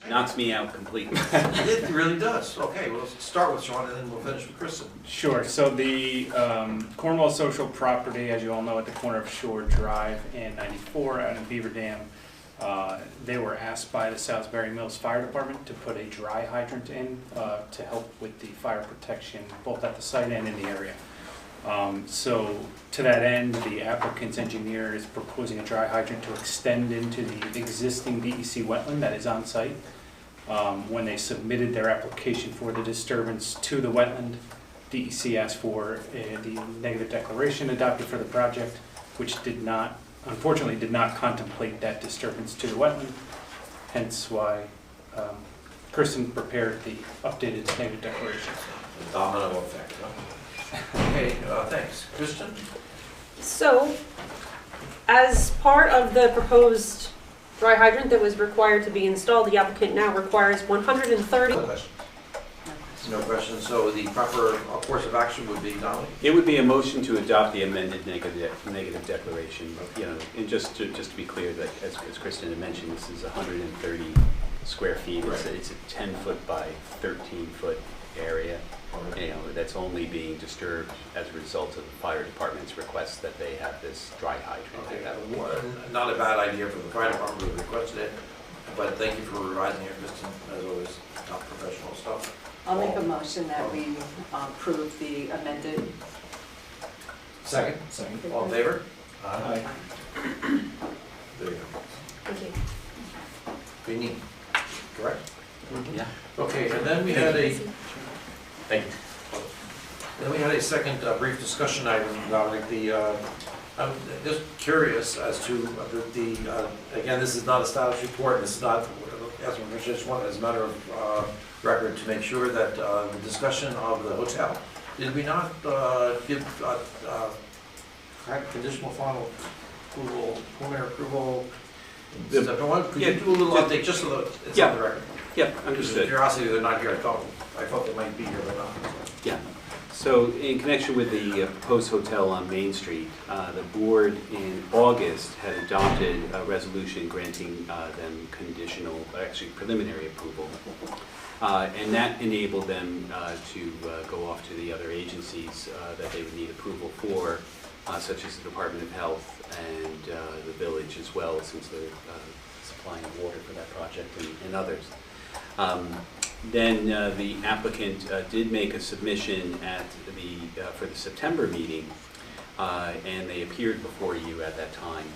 knocks me out completely. It really does. Okay, well, let's start with Sean and then we'll finish with Kristen. Sure. So the Cornwall social property, as you all know, at the corner of Shore Drive and 94 out in Beaver Dam, they were asked by the Salisbury Mills Fire Department to put a dry hydrant in to help with the fire protection both at the site and in the area. So to that end, the applicant's engineer is proposing a dry hydrant to extend into the existing DEC wetland that is on site. When they submitted their application for the disturbance to the wetland, DEC asked for the negative declaration adopted for the project, which unfortunately did not contemplate that disturbance to the wetland, hence why Kristen prepared the updated negative declaration. Domino effect, huh? Okay, thanks. Kristen? So, as part of the proposed dry hydrant that was required to be installed, the applicant now requires 130. No questions? No questions. So the proper course of action would be, Dominic? It would be a motion to adopt the amended negative declaration. You know, and just to be clear, that as Kristen had mentioned, this is 130 square feet. Right. It's a 10-foot by 13-foot area. You know, that's only being disturbed as a result of the fire department's request that they have this dry hydrant. Okay, not a bad idea for the fire department who requested it, but thank you for revising it, Kristen, as always, top professional stuff. I'll make a motion that we approve the amended. Second? Second. All in favor? Aye. There you go. Thank you. Vinnie, correct? Yeah. Okay, and then we had a, Thank you. then we had a second brief discussion item, Dominic. I'm just curious as to again, this is not a status report, this is not, as we just wanted as a matter of record to make sure that the discussion of the hotel, did we not give conditional final approval, preliminary approval? Could you do a little update just so that it's on the record? Yeah, Just understood. curiosity, they're not here. I thought they might be here, but not. Yeah. So in connection with the proposed hotel on Main Street, the board in August had adopted a resolution granting them preliminary approval. And that enabled them to go off to the other agencies that they would need approval for, such as the Department of Health and the village as well, since they're supplying water for that project and others. Then the applicant did make a submission for the September meeting, and they appeared before you at that time.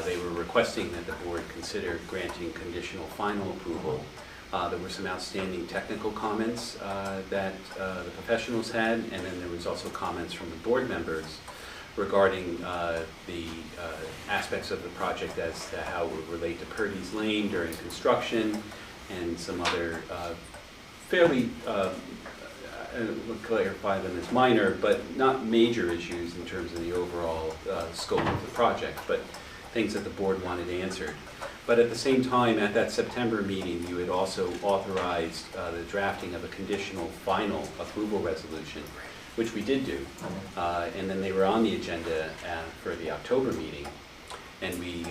They were requesting that the board consider granting conditional final approval. There were some outstanding technical comments that the professionals had, and then there was also comments from the board members regarding the aspects of the project as to how it would relate to Purdy's Lane during construction, and some other fairly, we'll clarify them as minor, but not major issues in terms of the overall scope of the project, but things that the board wanted answered. But at the same time, at that September meeting, you had also authorized the drafting of a conditional final approval resolution, which we did do. And then they were on the agenda for the October meeting. And we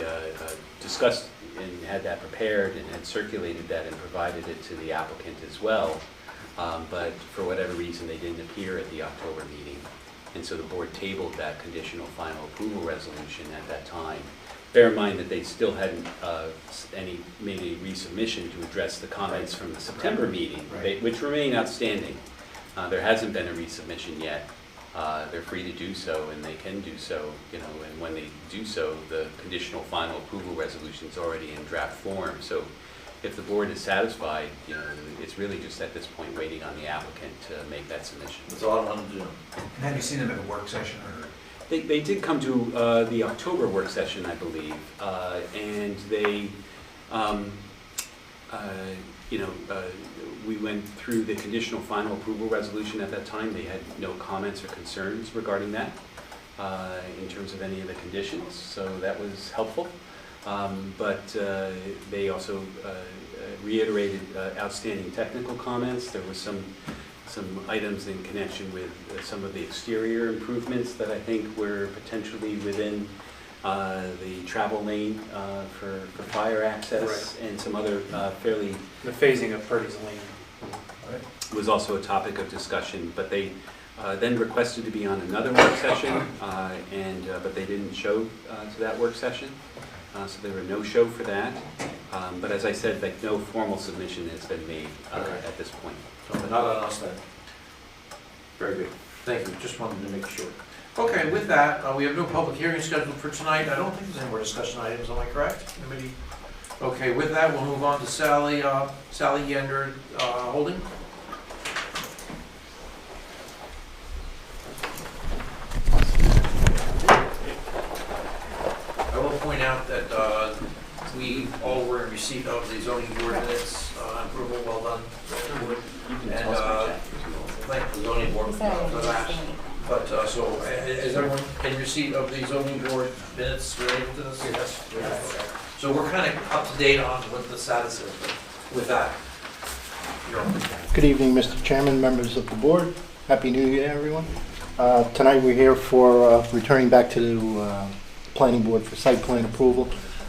discussed and had that prepared and had circulated that and provided it to the applicant as well. But for whatever reason, they didn't appear at the October meeting. And so the board tabled that conditional final approval resolution at that time. Bear in mind that they still hadn't made a resubmission to address the comments from the September meeting, which remain outstanding. There hasn't been a resubmission yet. They're free to do so, and they can do so, you know, and when they do so, the conditional final approval resolution is already in draft form. So if the board is satisfied, you know, it's really just at this point waiting on the applicant to make that submission. That's all I wanted to do. And have you seen them at a work session or? They did come to the October work session, I believe, and they, we went through the conditional final approval resolution at that time. They had no comments or concerns regarding that in terms of any of the conditions, so that was helpful. But they also reiterated outstanding technical comments. There was some items in connection with some of the exterior improvements that I think were potentially within the travel lane for fire access, and some other fairly, The phasing of Purdy's Lane. was also a topic of discussion, but they then requested to be on another work session, but they didn't show to that work session, so there were no show for that. But as I said, like, no formal submission has been made at this point. So not on us then. Very good. Thank you. Just wanted to make sure. Okay, with that, we have no public hearing scheduled for tonight. I don't think there's any more discussion items, am I correct? Anybody? Okay, with that, we'll move on to SallyeAnder Holdings. I will point out that we all were in receipt of the zoning board minutes, approval, well done. You can And, toss my jacket. Thank the zoning board for that. But, so, is everyone in receipt of the zoning board minutes related to this? Yes. Okay. So we're kind of up to date on what the status is, but with that, you're on. Good evening, Mr. Chairman, members of the board. Happy New Year, everyone. Tonight we're here for returning back to the planning board for site plan approval.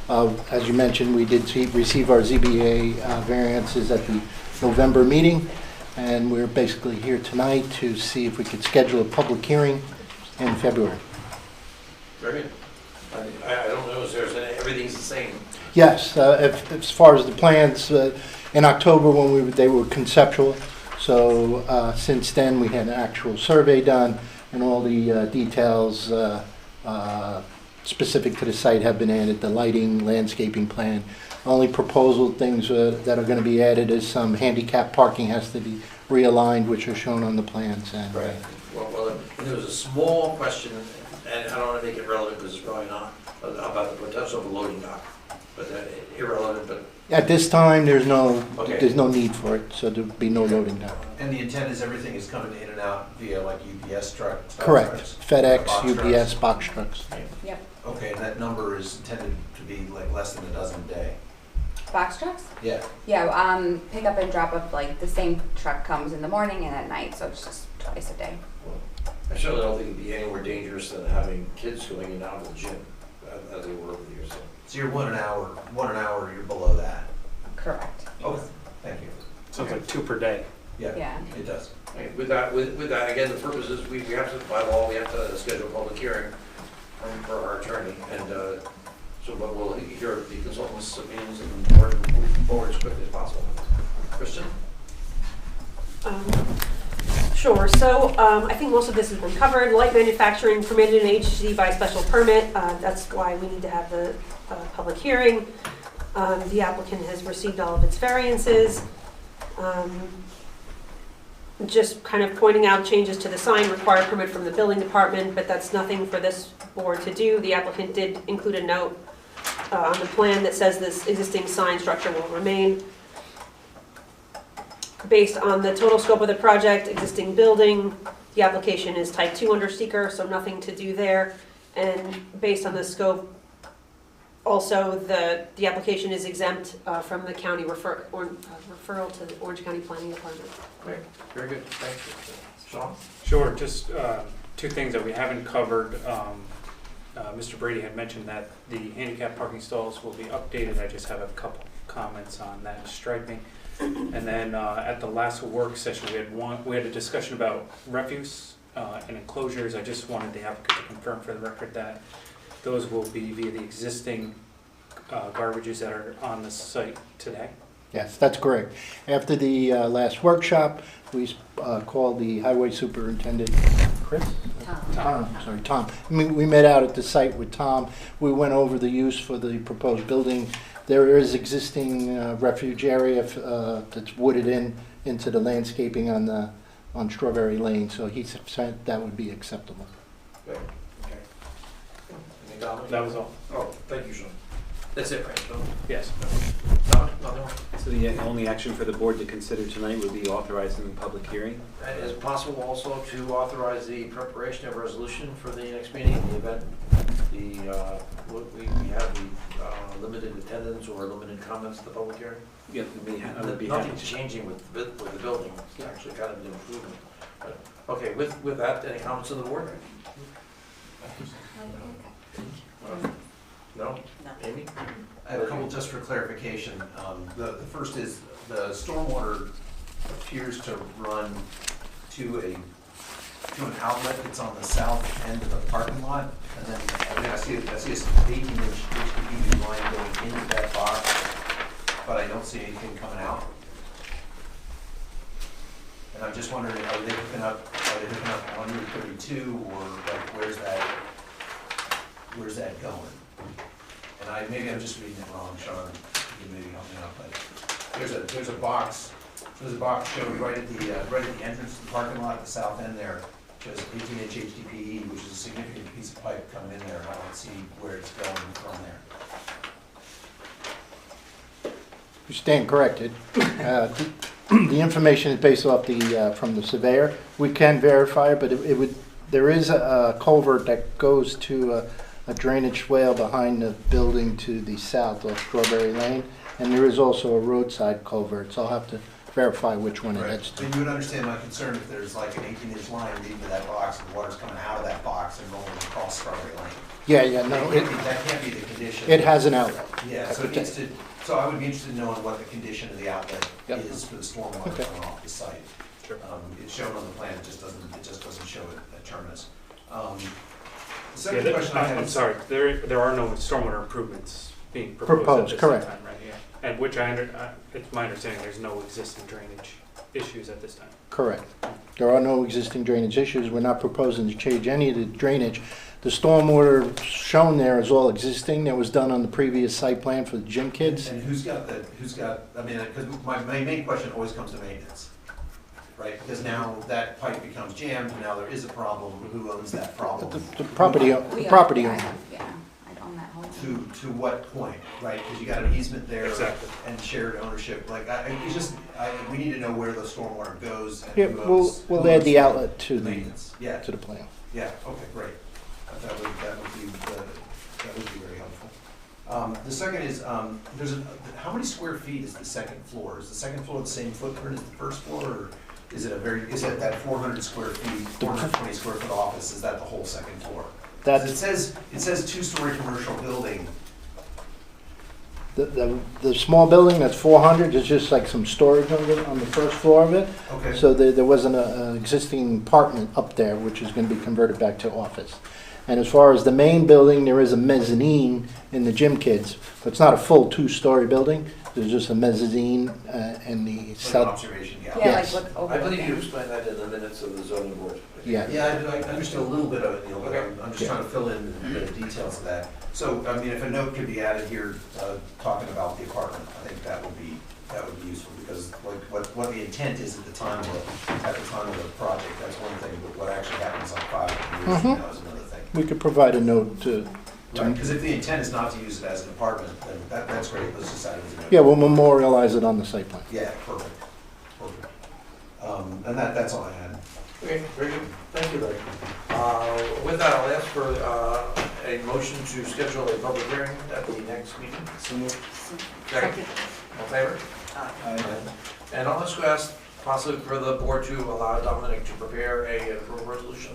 As you mentioned, we did receive our ZBA variances at the November meeting, and we're basically here tonight to see if we could schedule a public hearing in February. Very good. I don't know if there's any, everything's the same. Yes, as far as the plans, in October when they were conceptual, so since then we had an actual survey done, and all the details specific to the site have been added, the lighting, landscaping plan. Only proposal things that are going to be added is some handicap parking has to be realigned, which are shown on the plans. And Right. Well, there was a small question, and I don't want to make it relevant because it's probably not, about the potential of a loading dock, but irrelevant, but. at this time, there's no Okay. need for it, so there'll be no loading dock. And the intent is everything is coming in and out via like UPS truck? Correct. trucks, FedEx, box UPS, trucks? box trucks. Yep. Okay, and that number is intended to be like less than a dozen a day? Box trucks? Yeah. Yeah, pick up and drop up, like the same truck comes in the morning and at night, so it's just twice a day. I certainly don't think it'd be any more dangerous than having kids going in and out of the gym as they were over the years. So you're 1 hour, you're below that? Correct. Okay, thank you. So it's like 2 per day. Yeah, Yeah. it does. Okay, with that, again, the purpose is we have to, by law, we have to schedule a public hearing for our attorney, and but we'll hear the consultant's opinions and move forward as quickly as possible. Kristen? Sure, so I think most of this has been covered. Light manufacturing permitted in HC by special permit. That's why we need to have the public hearing. The applicant has received all of its variances. Just kind of pointing out changes to the sign require permit from the building department, but that's nothing for this board to do. The applicant did include a note on the plan that says this existing sign structure will remain. Based on the total scope of the project, existing building, the application is type 2 under seeker, so nothing to do there. And based on the scope, also the application is exempt from the county referral to the Orange County Planning Department. Great, very good, thank you. Sean? Sure, just 2 things that we haven't covered. Mr. Brady had mentioned that the handicap parking stalls will be updated. I just have a couple comments on that striping. And then at the last work session, we had a discussion about refuse and enclosures. I just wanted the applicant to confirm for the record that those will be via the existing garbages that are on the site today. Yes, that's correct. After the last workshop, we called the highway superintendent, Chris? Tom. We met out at the site with Tom. We went over the use for the proposed building. There is existing refuge area that's wooded into the landscaping on Strawberry Lane, so he said that would be acceptable. Great, okay. Any comments? That was all. Oh, thank you, Sean. That's it, right, Sean? Yes. Don, nothing more? So the only action for the board to consider tonight would be authorizing the public hearing. And is it possible also to authorize the preparation of a resolution for the next meeting in the event we have the limited attendance or limited comments at the public hearing? Yeah, I would be happy Nothing's to. changing with the building, it's actually kind of an improvement. But, okay, with that, any comments on the board? No? No. Amy? I have a couple just for clarification. The first is the stormwater appears to run to an outlet that's on the south end of the parking lot. And then, I mean, I see an 18-inch HDPE line going into that box, but I don't see anything coming out. And I'm just wondering, are they hooking up 132, or like, where's that going? And maybe I'm just reading it wrong, Sean, you can maybe help me out, but there's a box shown right at the entrance to the parking lot at the south end there, shows 18-inch HDPE, which is a significant piece of pipe coming in there, and I don't see where it's going from there. You stand corrected. The information is based off from the surveyor. We can verify it, but there is a culvert that goes to a drainage swale behind the building to the south of Strawberry Lane, and there is also a roadside culvert, so I'll have to verify which one it is. But you would understand my concern if there's like an 18-inch line leading to that box, and the water's coming out of that box and rolling across Strawberry Lane. Yeah, no, That can't be the condition. it has an outlet. Yeah, so I would be interested in knowing what the condition of the outlet Yep. is for the stormwater Okay. coming off the site. Sure. It's shown on the plan, it just doesn't show it at terminus. The Yeah, second question I have I'm is. sorry, there are no stormwater improvements being proposed at Proposed, this correct. time, right? Yeah. And which it's my understanding there's no existing drainage issues at this time. Correct. There are no existing drainage issues. We're not proposing to change any of the drainage. The stormwater shown there is all existing. That was done on the previous site plan for the gym kids. And I mean, because my main question always comes to maintenance, right? Because now that pipe becomes jammed, and now there is a problem, who owns that problem? The property We owner. Yeah, I own that whole. To what point, right? Because you got an easement there. Exactly. And shared ownership, like, we need to know where the stormwater goes and Yeah, who owns. we'll who add owns the outlet to the Maintenance, yeah, plan. yeah, okay, great. That would be very helpful. The second is, how many square feet is the second floor? Is the second floor the same footprint as the first floor, or is it that 400 square feet, 420 square foot office, is that the whole second floor? 'Cause it says two-story commercial building. The small building, that's 400, is just like some storage on the first floor of it. Okay. So there wasn't an existing apartment up there, which is going to be converted back to office. And as far as the main building, there is a mezzanine in the gym kids, but it's not a full two-story building. There's just a mezzanine in the Like an south. observation Yeah, gallery. Yes. like look over. I believe you the- explained that in the minutes of the zoning board. Yeah. Yeah, I understood a little bit of it, Neil, but Okay. I'm just trying to fill in the details of that. So, I mean, if a note could be added here, talking about the apartment, I think that would be useful, because like what the intent is at the time of the project, that's one thing, but what actually happens like 5 years from now is another thing. We could provide a note to, Right, because if the intent is not to use it as an apartment, then that's great, let's just add it as a note. yeah, we'll memorialize it on the site plan. Yeah, perfect. And that's all I had. Okay, very good. Thank you, Larry. With that, I'll ask for a motion to schedule a public hearing at the next meeting. Second. All in favor? And I'll also ask possibly for the board to allow Dominic to prepare a resolution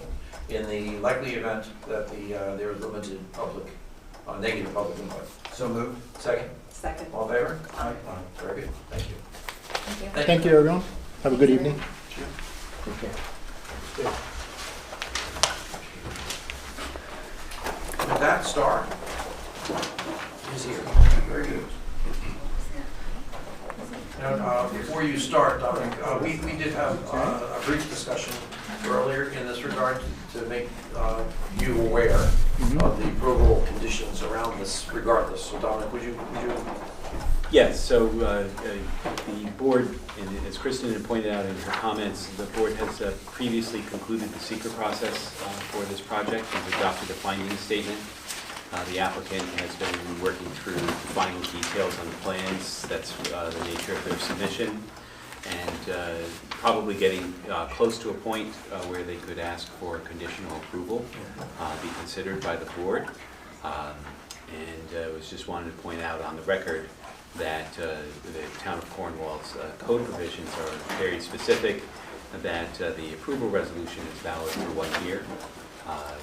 in the likely event that there is limited public, negative public input. So moved. Second. Second. All in favor? Aye. Very good. Thank you. Thank you. Thank you, everyone. Have a good evening. Take care. With that, Star is here. Very good. Now, before you start, Dominic, we did have a brief discussion earlier in this regard to make you aware of the approval conditions around this regardless. So Dominic, would you? Yes, so the board, and as Kristen had pointed out in her comments, the board has previously concluded the seeker process for this project and adopted a finding statement. The applicant has been working through the final details on the plans. That's the nature of their submission, and probably getting close to a point where they could ask for conditional approval, be considered by the board. And was just wanted to point out on the record that the town of Cornwall's code provisions are very specific, that the approval resolution is valid for 1 year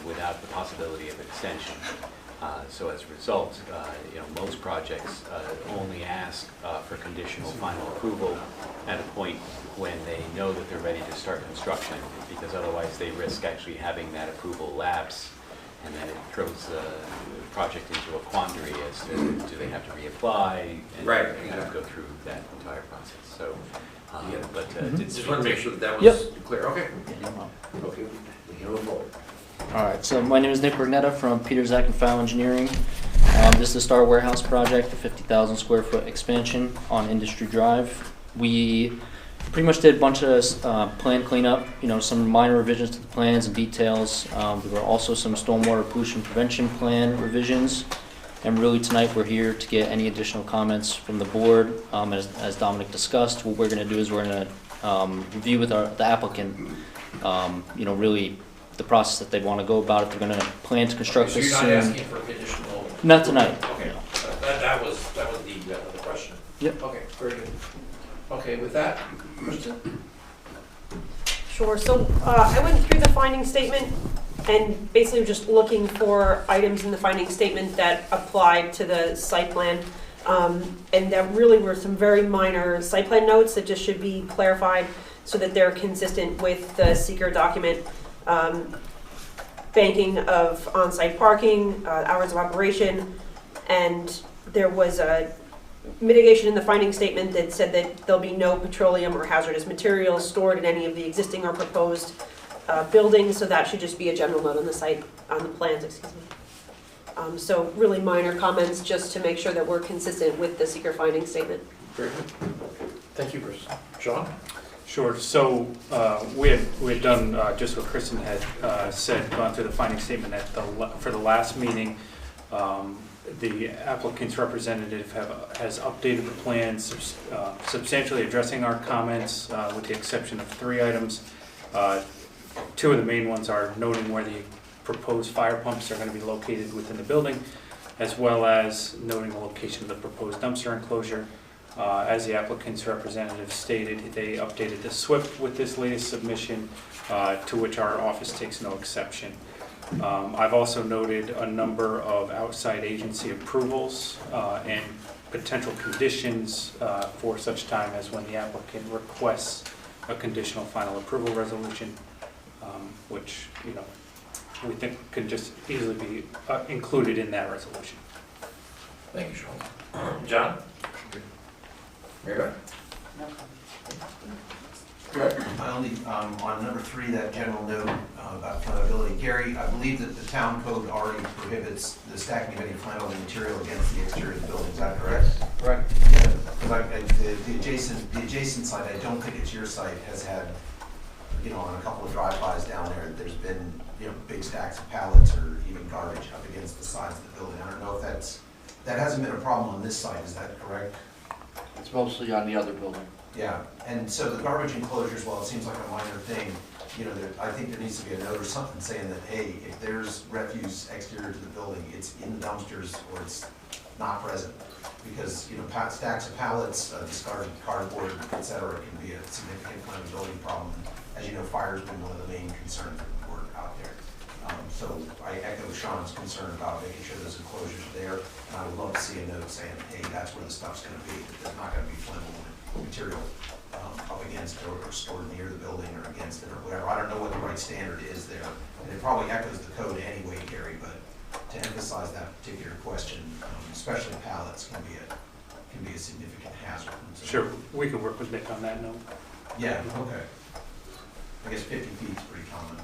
without the possibility of extension. So as a result, most projects only ask for conditional final approval at a point when they know that they're ready to start construction, because otherwise they risk actually having that approval lapse, and then it throws the project into a quandary as to do they have to reapply and Right. go through that entire process. So, Just want to make sure that Yep. was clear. Okay. Okay, we can move forward. All right, so my name is Nick Brignetta from Peter Zack and File Engineering. This is the Star Warehouse project, a 50,000 square foot expansion on Industry Drive. We pretty much did a bunch of plan cleanup, some minor revisions to the plans and details. There were also some stormwater pollution prevention plan revisions. And really tonight we're here to get any additional comments from the board. As Dominic discussed, what we're going to do is we're going to review with the applicant, really the process that they want to go about it. They're going to plan to construct So this you're soon. not asking for conditional? Not tonight. Okay, no. that was the question. Yep. Okay, very good. Okay, with that, Kristen? Sure, so I went through the finding statement and basically just looking for items in the finding statement that applied to the site plan. And there really were some very minor site plan notes that just should be clarified so that they're consistent with the seeker document. Banking of on-site parking, hours of operation, and there was a mitigation in the finding statement that said that there'll be no petroleum or hazardous materials stored in any of the existing or proposed buildings, so that should just be a general note on the site, on the plans, excuse me. So really minor comments just to make sure that we're consistent with the seeker finding statement. Very good. Thank you, Kristen. Sean? Sure, so we had done just what Kristen had said, gone through the finding statement for the last meeting. The applicant's representative has updated the plans, substantially addressing our comments with the exception of 3 items. 2 of the main ones are noting where the proposed fire pumps are going to be located within the building, as well as noting the location of the proposed dumpster enclosure. As the applicant's representative stated, they updated the SWPPP with this latest submission, to which our office takes no exception. I've also noted a number of outside agency approvals and potential conditions for such time as when the applicant requests a conditional final approval resolution, which we think can just easily be included in that resolution. Thank you, Sean. John? Mary Beth? Good. I only, on number 3, that general note about flammability, Gary, I believe that the town code already prohibits the stacking of any flammable material against the exterior of the building, is that correct? Correct. Yeah, because the adjacent site, I don't think it's your site, has had, on a couple of drive-bys down there, there's been, big stacks of pallets or even garbage up against the sides of the building. I don't know if that hasn't been a problem on this site, is that correct? It's mostly on the other building. Yeah, and so the garbage enclosures, while it seems like a minor thing, I think there needs to be a note or something saying that, hey, if there's refuse exterior to the building, it's in the dumpsters or it's not present. Because, stacks of pallets, discarded cardboard, et cetera, can be a significant flammability problem. As you know, fire's been one of the main concerns of the board out there. So I echo Sean's concern about making sure those enclosures are there. And I would love to see a note saying, hey, that's where the stuff's gonna be, that there's not gonna be flammable material up against or stored near the building or against it or whatever. I don't know what the right standard is there. And it probably echoes the code anyway, Gary, but to emphasize that particular question, especially pallets can be a significant hazard. So, Sure, we can work with Nick on that note. yeah, okay. I guess 50 feet is pretty common.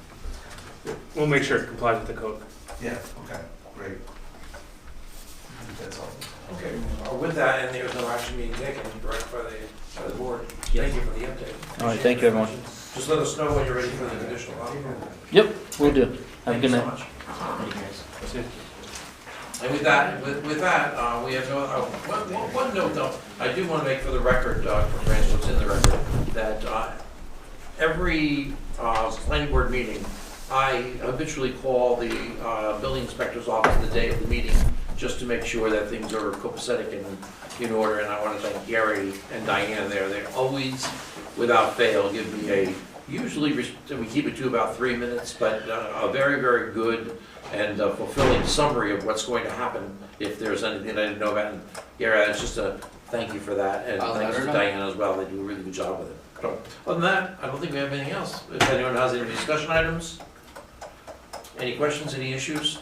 We'll make sure it complies with the code. Yeah, okay, great. I think that's all. Okay, with that, and there's no action being taken, direct by the board. Thank you for the update. All right, thank you, everyone. Just let us know when you're ready for the conditional approval. Yep, we'll do. Have a Thank good you so night. much. That's it. And with that, we have no, one note though, I do want to make for the record, for Francis, what's in the record, that every planning board meeting, I habitually call the building inspector's office the day of the meeting just to make sure that things are copacetic and in order. And I want to thank Gary and Diane there. They always, without fail, give me Usually we keep it to about 3 minutes, but a very, very good and fulfilling summary of what's going to happen if there's anything I didn't know about. And Gary, it's just a thank you for that, and I'll let thanks her to know. Diana as well. They do a really good job with it. So, other than that, I don't think we have anything else. If anyone has any discussion items, any questions, any issues?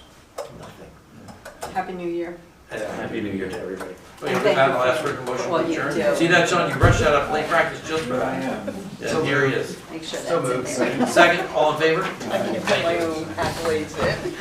Happy New Year. And happy New Year to everybody. And With thank that, you I'll ask for- for a motion well, to you adjourn. do. See that, John? You rushed out of play practice just for that. Yeah, here he is. Make sure So that's in moved. there. Second, all in favor? I can put my own accolades in.